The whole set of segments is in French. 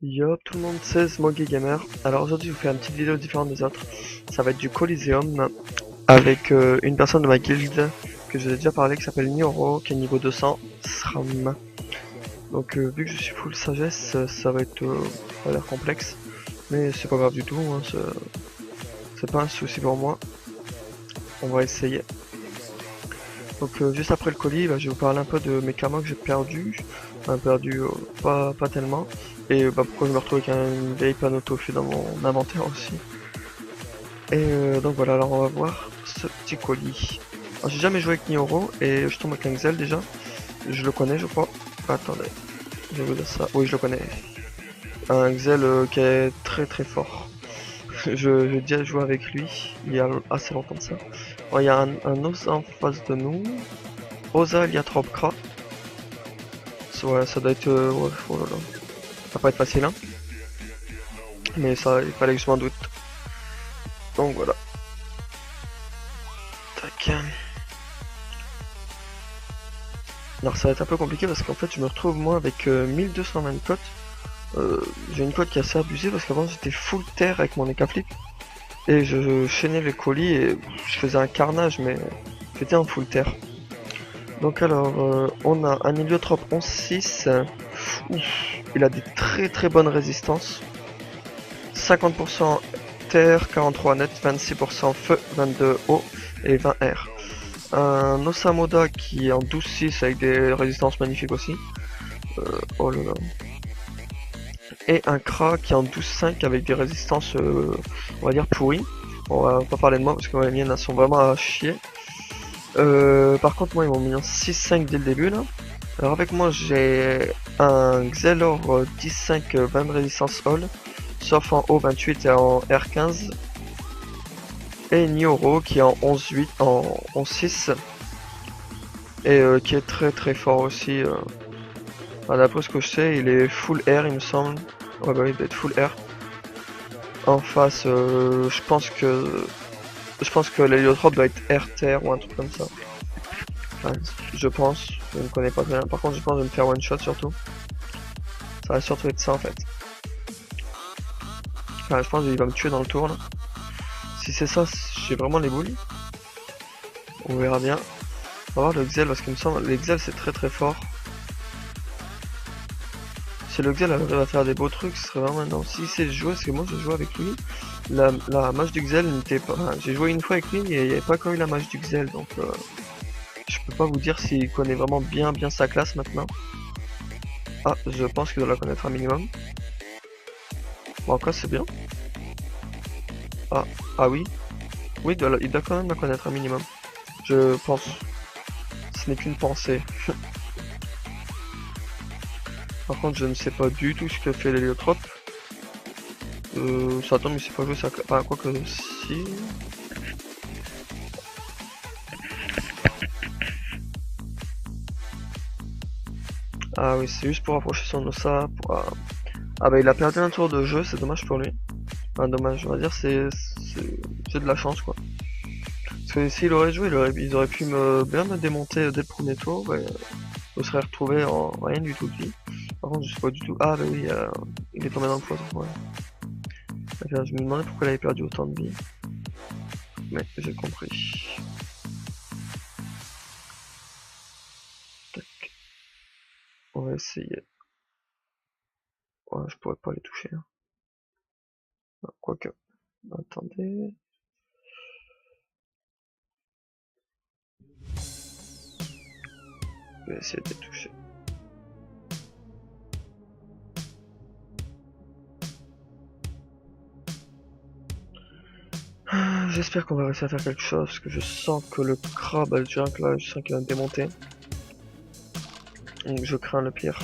Yo tout le monde, c'est Smoggy Gamer. Alors aujourd'hui je vous fais une petite vidéo différente des autres. Ça va être du Coliseum avec une personne de ma guilde que je vous ai déjà parlé qui s'appelle Nioro qui est niveau 200 SRAM. Donc vu que je suis full sagesse, ça va être ça a l'air complexe. Mais c'est pas grave du tout, hein, c'est pas un souci pour moi. On va essayer. Donc juste après le colis, bah, je vais vous parler un peu de mes karmas que j'ai perdus. Enfin perdu pas tellement. Et pourquoi je me retrouve avec une vieille panneau tofu dans mon inventaire aussi. Et donc voilà, alors on va voir ce petit colis. Alors j'ai jamais joué avec Nioro et je tombe avec un Xel déjà. Je le connais je crois. Attendez, je vais vous dire ça. Oui je le connais. Un Xel qui est très fort. J'ai déjà joué avec lui il y a assez longtemps de ça. Alors, il y a un Osa en face de nous. Osa, il y a Tropkra. Ouais, ça doit être... ouais, oh là là. Ça va pas être facile hein. Mais ça, il fallait que je m'en doute. Donc voilà. Tac. Alors ça va être un peu compliqué parce qu'en fait je me retrouve moi avec 1220 cotes. J'ai une cote qui est assez abusée parce qu'avant j'étais full terre avec mon écaflip. Et je chaînais les colis et je faisais un carnage mais j'étais en full terre. Donc alors on a un héliotrope 11-6. Il a des très bonnes résistances. 50% terre, 43 net, 26% feu, 22 eau et 20 air. Un Osamoda qui est en 12-6 avec des résistances magnifiques aussi. Oh là là. Et un Kra qui est en 12-5 avec des résistances, on va dire pourries. On va pas parler de moi parce que les miennes elles sont vraiment à chier. Par contre moi ils m'ont mis en 6-5 dès le début là. Alors avec moi j'ai un Xelor 10-5 20 de résistance all. Sauf en haut 28 et en R15. Et Nioro qui est en 11-8, en 11-6. Et qui est très fort aussi. D'après ce que je sais, il est full air il me semble. Ouais bah il doit être full air. En face, je pense que l'héliotrope doit être air terre ou un truc comme ça. Enfin, je pense, je ne connais pas bien. Par contre, je pense que je vais me faire one shot surtout. Ça va surtout être ça en fait. Enfin, je pense qu'il va me tuer dans le tour là. Si c'est ça, j'ai vraiment les boules. On verra bien. On va voir le Xel parce qu'il me semble, le Xel c'est très fort. Si le Xel arrive à faire des beaux trucs, ce serait vraiment maintenant. Si c'est joué, parce que moi je joue avec lui, la mage du Xel n'était pas. Enfin, j'ai joué une fois avec lui et il n'y avait pas encore eu la mage du Xel, donc je peux pas vous dire s'il connaît vraiment bien sa classe maintenant. Ah, je pense qu'il doit la connaître un minimum. Bon, encore c'est bien. Ah oui. Oui, il doit quand même la connaître un minimum. Je pense. Ce n'est qu'une pensée. Par contre, je ne sais pas du tout ce que fait l'héliotrope. Ça tombe, il sait pas jouer ça. Enfin, quoi que si. Ah oui, c'est juste pour approcher son Ossa. Ah bah, il a perdu un tour de jeu, c'est dommage pour lui. Enfin, dommage, on va dire, c'est de la chance quoi. Parce que s'il aurait joué, ils auraient pu bien me démonter dès le premier tour. Ouais, je serais retrouvé en rien du tout de vie. Par contre, je sais pas du tout. Ah bah oui, il est tombé dans le poison. Ouais. Je me demandais pourquoi il avait perdu autant de vie. Mais j'ai compris. Tac. On va essayer. Ouais, je pourrais pas les toucher. Hein. Quoique. Attendez. Je vais essayer de les toucher. J'espère qu'on va réussir à faire quelque chose parce que je sens que le crabe, le junk là, je sens qu'il va me démonter. Donc je crains le pire.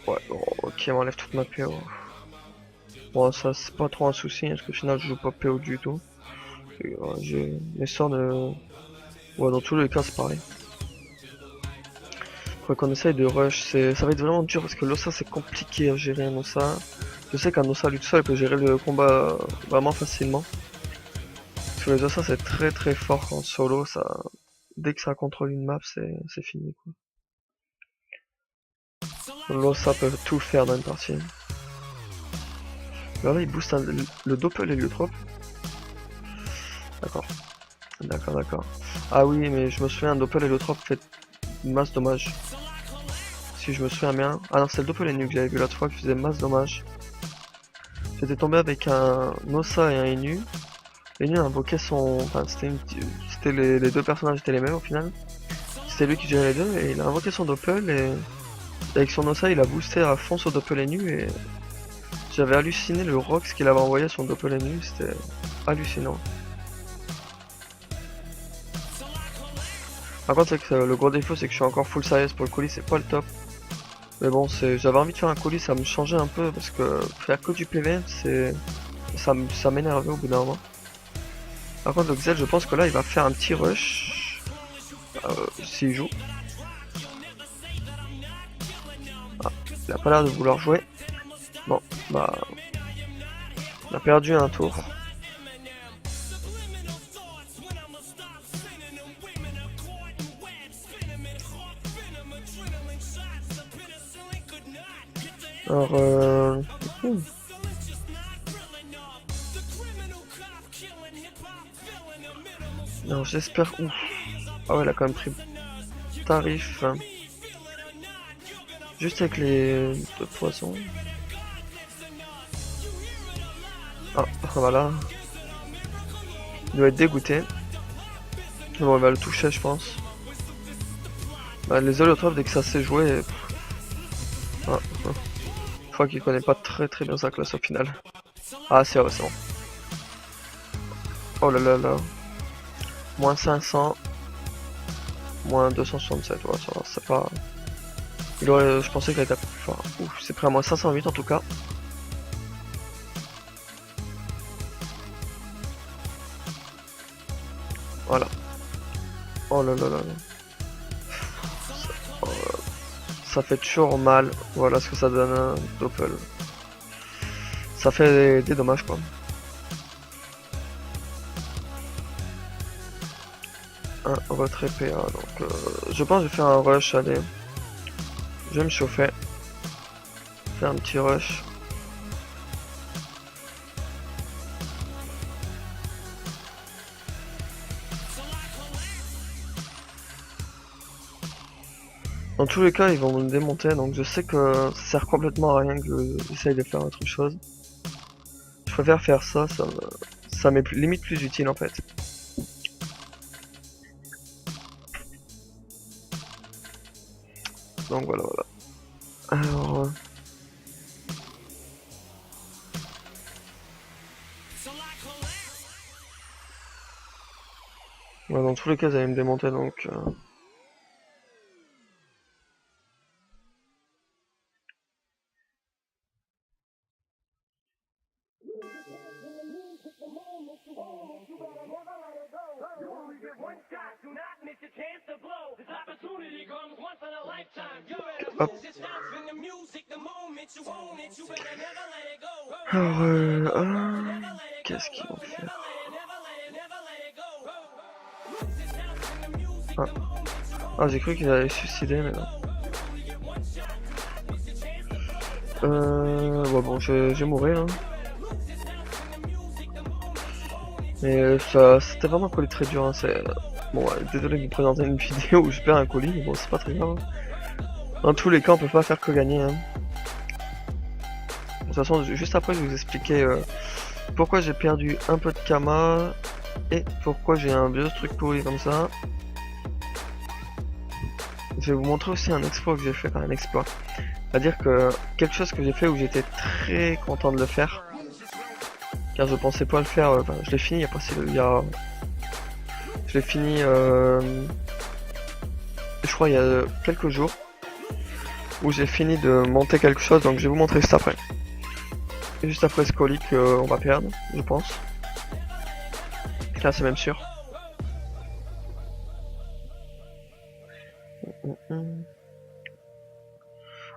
Ouais, bon, ok, on enlève toute ma PO. Bon, ça c'est pas trop un souci, parce qu'au final je joue pas PO du tout. J'ai mes sorts de... Ouais, dans tous les cas c'est pareil. Faudrait qu'on essaye de rush, ça va être vraiment dur parce que l'Ossa c'est compliqué à gérer un Ossa. Je sais qu'un Ossa lui tout seul peut gérer le combat vraiment facilement. Parce sur les Ossa c'est très fort en solo, ça, dès que ça contrôle une map c'est fini quoi. L'Ossa peut tout faire dans une partie. Alors là il booste le doppel héliotrope. D'accord. D'accord. Ah oui mais je me souviens un doppel héliotrope fait masse dommage. Si je me souviens bien. Ah non c'est le doppel Enu que j'avais vu l'autre fois qui faisait masse dommage. J'étais tombé avec un Ossa et un Enu. Enu invoquait son. Enfin c'était les deux personnages étaient les mêmes au final. C'était lui qui gérait les deux et il a invoqué son doppel et avec son Ossa il a boosté à fond son doppel Enu et j'avais halluciné le Rox qu'il avait envoyé à son doppel Enu, c'était hallucinant. Par contre c'est que le gros défaut c'est que je suis encore full size pour le colis, c'est pas le top. Mais bon j'avais envie de faire un colis, ça me changeait un peu parce que faire que du PV ça m'énervait au bout d'un moment. Par contre le Xel je pense que là il va faire un petit rush s'il joue. Ah, il a pas l'air de vouloir jouer. Bon bah il a perdu un tour. Alors alors j'espère. Ouf. Ah ouais, elle a quand même pris tarif. Juste avec les deux poissons. Ah, voilà. Il doit être dégoûté. Bon, il va le toucher, je pense. Bah, les holotrophs, dès que ça s'est joué. Ah, je crois qu'il connaît pas très bien sa classe au final. Ah, c'est bon. Oh là là là. Moins 500. Moins 267, ouais, ça va, c'est pas. Il aurait, je pensais qu'il était plus fort. Ouf, c'est pris à moins 508 en tout cas. Voilà. Oh là là là. Ça fait toujours mal. Voilà ce que ça donne un doppel. Ça fait des dommages quoi. Un retrait PA. Donc je pense que je vais faire un rush. Allez. Je vais me chauffer. Faire un petit rush. Dans tous les cas, ils vont me démonter, donc je sais que ça sert complètement à rien que j'essaye de faire autre chose. Je préfère faire ça, ça m'est limite plus utile en fait. Donc voilà. Alors... ouais, dans tous les cas, ils allaient me démonter, donc... Hop. Alors, qu'est-ce qu'ils vont faire? Ah, j'ai cru qu'ils allaient se suicider, mais non. Ouais, bon, je vais mourir. Hein. Mais ça, c'était vraiment un colis très dur. Hein. Bon, désolé de vous présenter une vidéo où je perds un colis, mais bon, c'est pas très grave. Dans tous les cas, on peut pas faire que gagner. Hein. De toute façon, juste après, je vais vous expliquer pourquoi j'ai perdu un peu de Kama et pourquoi j'ai un vieux truc pourri comme ça. Je vais vous montrer aussi un exploit que j'ai fait, un exploit. C'est-à-dire que quelque chose que j'ai fait où j'étais très content de le faire. Car je pensais pas le faire, enfin, je l'ai fini il y a pas si... Je l'ai fini je crois il y a quelques jours. Où j'ai fini de monter quelque chose, donc je vais vous montrer juste après. Et juste après ce colis qu'on va perdre, je pense. Là c'est même sûr.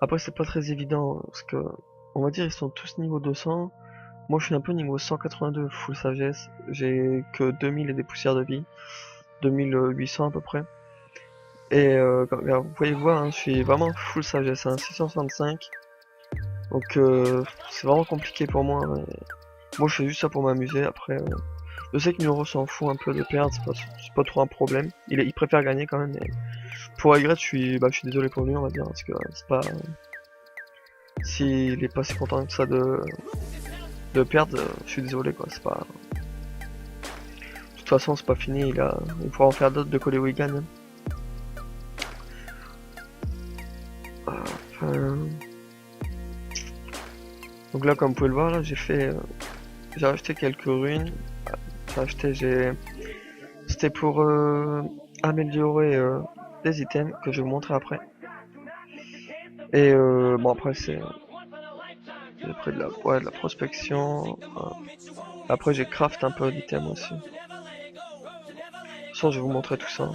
Après c'est pas très évident, parce que on va dire ils sont tous niveau 200. Moi je suis un peu niveau 182 full sagesse, j'ai que 2000 et des poussières de vie, 2800 à peu près. Et vous pouvez voir, hein, je suis vraiment full sagesse, hein, 665. Donc c'est vraiment compliqué pour moi. Moi je fais juste ça pour m'amuser. Après, je sais que Nuro s'en fout un peu de perdre, c'est pas trop un problème. Il préfère gagner quand même. Mais pour Aigret, je suis désolé pour lui, on va dire, parce que c'est pas. S'il est pas si content que ça de perdre, je suis désolé quoi. C'est pas. De toute façon, c'est pas fini. Il pourra en faire d'autres de coller où il gagne. Donc là, comme vous pouvez le voir, là, j'ai acheté quelques runes. C'était pour améliorer des items que je vais vous montrer après. Et bon, après j'ai pris de la prospection. Après j'ai craft un peu d'items aussi. De toute façon, je vais vous montrer tout ça.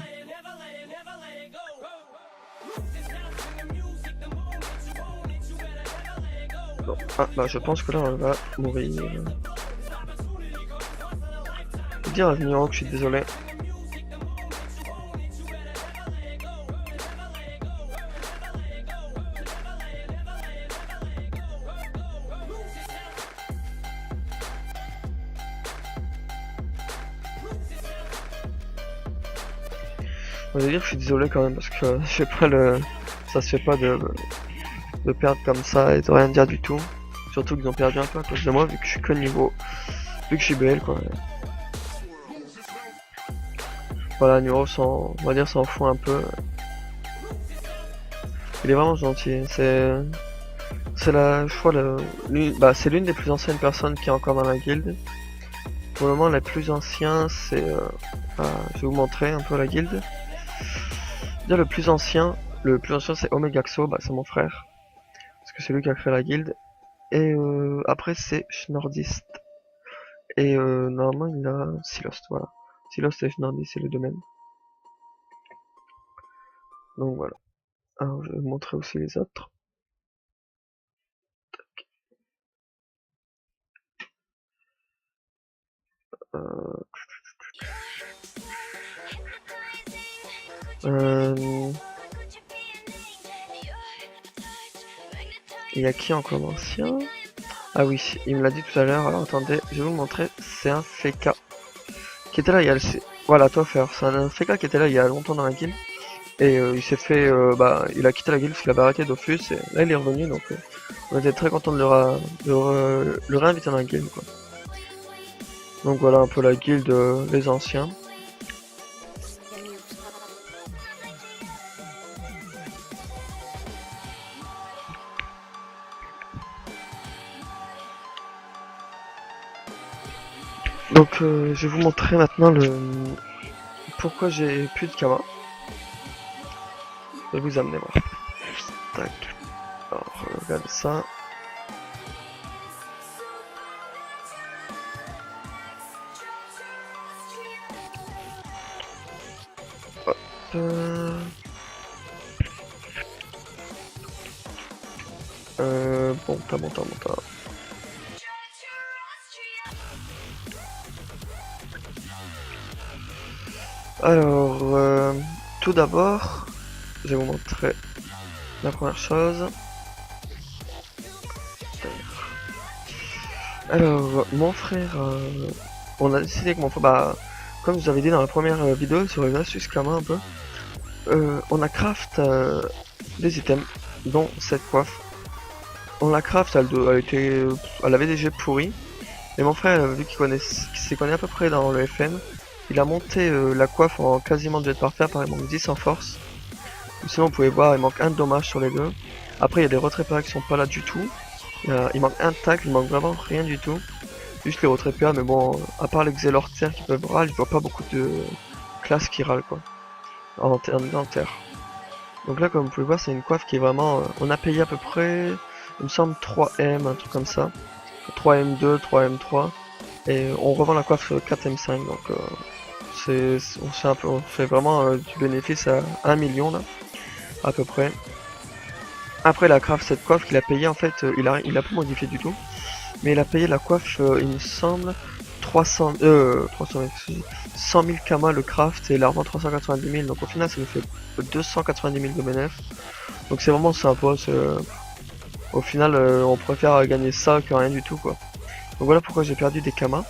Bon. Ah bah je pense que là on va mourir. Je vais dire à Niro que je suis désolé. Je vais dire que je suis désolé quand même parce que je sais pas ça se fait pas de perdre comme ça et de rien dire du tout. Surtout qu'ils ont perdu un peu à cause de moi vu que je suis que niveau. Vu que je suis BL quoi. Voilà, Nuro on va dire s'en fout un peu. Il est vraiment gentil. C'est je crois c'est l'une des plus anciennes personnes qui est encore dans la guilde. Pour le moment, les plus anciens, c'est je vais vous montrer un peu la guilde. Déjà, le plus ancien c'est Omegaxo, c'est mon frère, parce que c'est lui qui a créé la guilde. Et après c'est Schnordist. Et normalement il a Silost, voilà. Silost et Schnordist, c'est les deux mêmes. Donc voilà. Alors je vais vous montrer aussi les autres. Il y a qui encore d'ancien? Ah oui, il me l'a dit tout à l'heure, alors attendez, je vais vous montrer, c'est un Feka. Qui était là il y a voilà, Toffer, c'est un Feka qui était là il y a longtemps dans la guilde. Et il s'est fait, il a quitté la guilde parce qu'il avait arrêté Dofus, et là il est revenu, donc on était très content de le réinviter dans la guilde, quoi. Donc voilà un peu la guilde des anciens. Donc je vais vous montrer maintenant pourquoi j'ai plus de Kama. Je vais vous amener voir. Tac. Alors regardez ça. Hop. Bon, t'as. Alors, tout d'abord, je vais vous montrer la première chose. Alors, mon frère, on a décidé que mon frère, comme je vous avais dit dans la première vidéo sur les astuces Kama un peu, on a craft des items, dont cette coiffe. On la craft, elle avait des jets pourris. Et mon frère, vu qu'il s'y connaît à peu près dans le FN, il a monté la coiffe en quasiment jet parfait, par il manque 10 en force. Sinon, vous pouvez voir, il manque un dommage sur les deux. Après, il y a des retraités qui sont pas là du tout. Il manque un tacle, il manque vraiment rien du tout. Juste les retraités, mais bon, à part les Xelorter qui peuvent râler, je vois pas beaucoup de classes qui râlent quoi. En termes d'inter. Donc là, comme vous pouvez voir, c'est une coiffe qui est vraiment. On a payé à peu près, il me semble, 3M, un truc comme ça. 3M2, 3M3. Et on revend la coiffe 4M5, donc on fait vraiment du bénéfice à 1 million là, à peu près. Après la craft cette coiffe qu'il a payé en fait, il a pas modifié du tout. Mais il a payé la coiffe, il me semble, 100 000 kamas le craft et il la revend 390 000. Donc au final, ça nous fait 290 000 de bénéf. Donc c'est vraiment sympa. Au final, on préfère gagner ça que rien du tout, quoi. Donc voilà pourquoi j'ai perdu des kamas.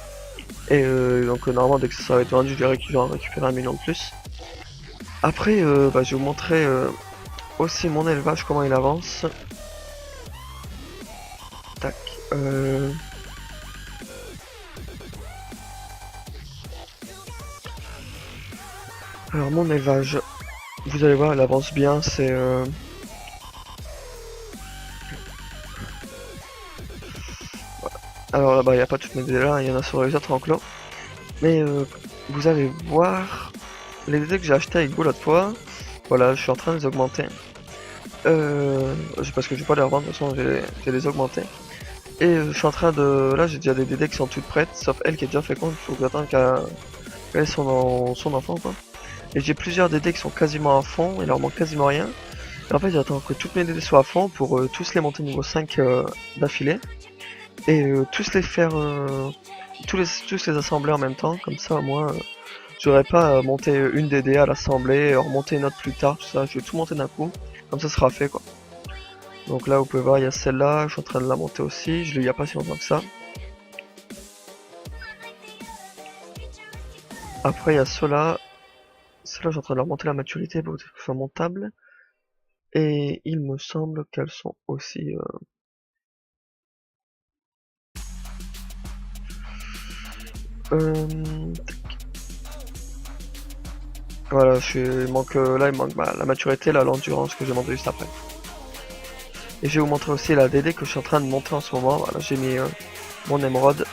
Et donc normalement, dès que ça va être vendu, je vais récupérer 1 million de plus. Après, je vais vous montrer aussi mon élevage, comment il avance. Tac. Alors mon élevage, vous allez voir, il avance bien, c'est... Alors là-bas, il n'y a pas toutes mes DD là, il y en a sur les autres enclos. Mais vous allez voir les DD que j'ai acheté avec vous l'autre fois. Voilà, je suis en train de les augmenter. Parce que je vais pas les revendre, de toute façon, j'ai les augmentés. Et je suis en train de... Là, j'ai déjà des DD qui sont toutes prêtes, sauf elle qui est déjà fait compte, il faut que j'attende qu'elle ait son enfant, quoi. Et j'ai plusieurs DD qui sont quasiment à fond, il leur manque quasiment rien. Et en fait, j'attends que toutes mes DD soient à fond pour tous les monter niveau 5 d'affilée. Et tous les faire... tous les assembler en même temps, comme ça, moi, j'aurais pas à monter une DD à l'assembler, remonter une autre plus tard, tout ça. Je vais tout monter d'un coup, comme ça sera fait, quoi. Donc là, vous pouvez voir, il y a celle-là, je suis en train de la monter aussi, je l'ai eu il y a pas si longtemps que ça. Après, il y a ceux-là. Celles-là, je suis en train de leur monter la maturité pour qu'elles soient montables. Et il me semble qu'elles sont aussi... Voilà, il manque, là il manque la maturité, l'endurance que j'ai monté juste après. Et je vais vous montrer aussi la DD que je suis en train de monter en ce moment. Voilà, j'ai mis mon émeraude.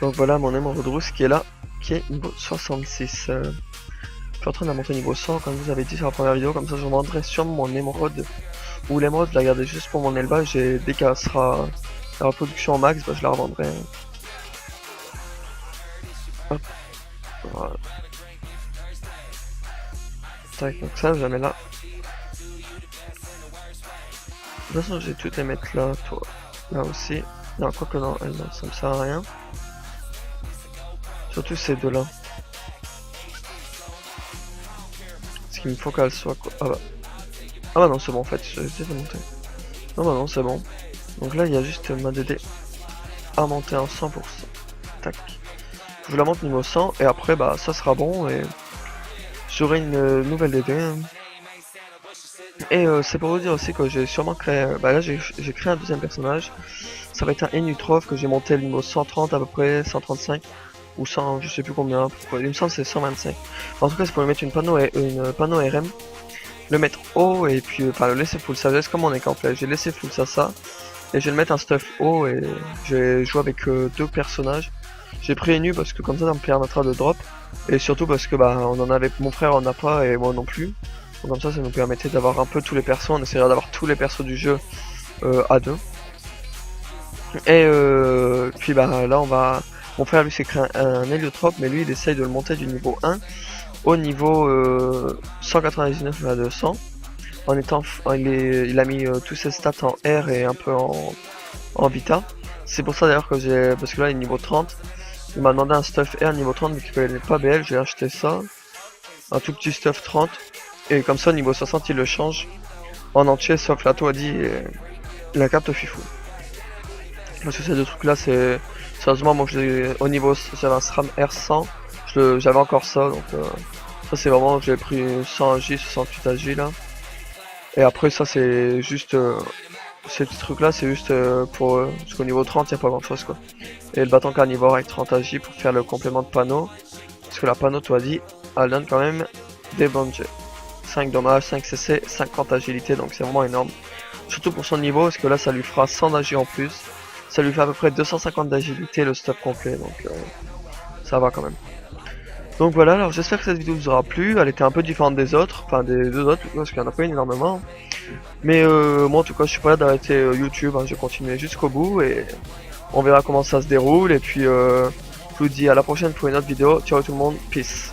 Donc voilà mon émeraude rousse qui est là, qui est niveau 66. Je suis en train de la monter niveau 100 comme vous avez dit sur la première vidéo, comme ça je vous vendrai sûrement mon émeraude. Ou l'émeraude, je la garder juste pour mon élevage et dès qu'elle sera la reproduction au max, je la revendrai. Hop, voilà. Tac, donc ça, je la mets là. De toute façon, je vais toutes les mettre là, toi. Là aussi. Non, quoi que non, non, ça me sert à rien. Surtout ces deux-là. Parce qu'il me faut qu'elles soient quoi. Ah bah non, c'est bon en fait, je vais essayer de monter. Non bah non, c'est bon. Donc là, il y a juste ma DD à monter en 100%. Tac. Je la monte niveau 100 et après, bah ça sera bon et j'aurai une nouvelle DD. Et c'est pour vous dire aussi que j'ai sûrement créé... bah là, j'ai créé un deuxième personnage. Ça va être un Enutrov que j'ai monté le niveau 130 à peu près, 135. Ou 100, je sais plus combien. Il me semble que c'est 125. En tout cas, c'est pour lui mettre une panneau RM. Le mettre haut et puis le laisser full sagesse comme on est complet. J'ai laissé full ça et je vais le mettre un stuff haut et je vais jouer avec deux personnages. J'ai pris Enu parce que comme ça me permettra de drop et surtout parce que on en avait, mon frère en a pas et moi non plus. Donc comme ça nous permettait d'avoir un peu tous les persos. On essaiera d'avoir tous les persos du jeu à deux. Et puis là on va, mon frère lui s'est créé un héliotrope mais lui il essaye de le monter du niveau 1 au niveau 199 à 200 en étant il a mis tous ses stats en R et un peu en Vita. C'est pour ça d'ailleurs que parce que là il est niveau 30, il m'a demandé un stuff R niveau 30 mais qu'il n'est pas BL, j'ai acheté ça, un tout petit stuff 30 et comme ça niveau 60 il le change en entier sauf la toadie et la carte fifou. Parce que ces deux trucs là c'est sérieusement moi au niveau j'avais un SRAM R100, j'avais encore ça donc ça c'est vraiment, j'ai pris 100 AJ, 68 AJ là. Et après ça c'est juste, ces petits trucs là c'est juste parce qu'au niveau 30 y a pas grand chose quoi. Et le bâton carnivore avec 30 AJ pour faire le complément de panneau. Parce que la panneau toi dit, elle donne quand même des bons jets. 5 dommages, 5 CC, 50 agilité donc c'est vraiment énorme. Surtout pour son niveau parce que là ça lui fera 100 d'AJ en plus. Ça lui fait à peu près 250 d'agilité le stop complet donc ça va quand même. Donc voilà, alors j'espère que cette vidéo vous aura plu, elle était un peu différente des autres, enfin des deux autres, parce qu'il y en a pas énormément. Mais moi en tout cas je suis pas là d'arrêter YouTube, je vais continuer jusqu'au bout et on verra comment ça se déroule. Et puis je vous dis à la prochaine pour une autre vidéo, ciao tout le monde, peace.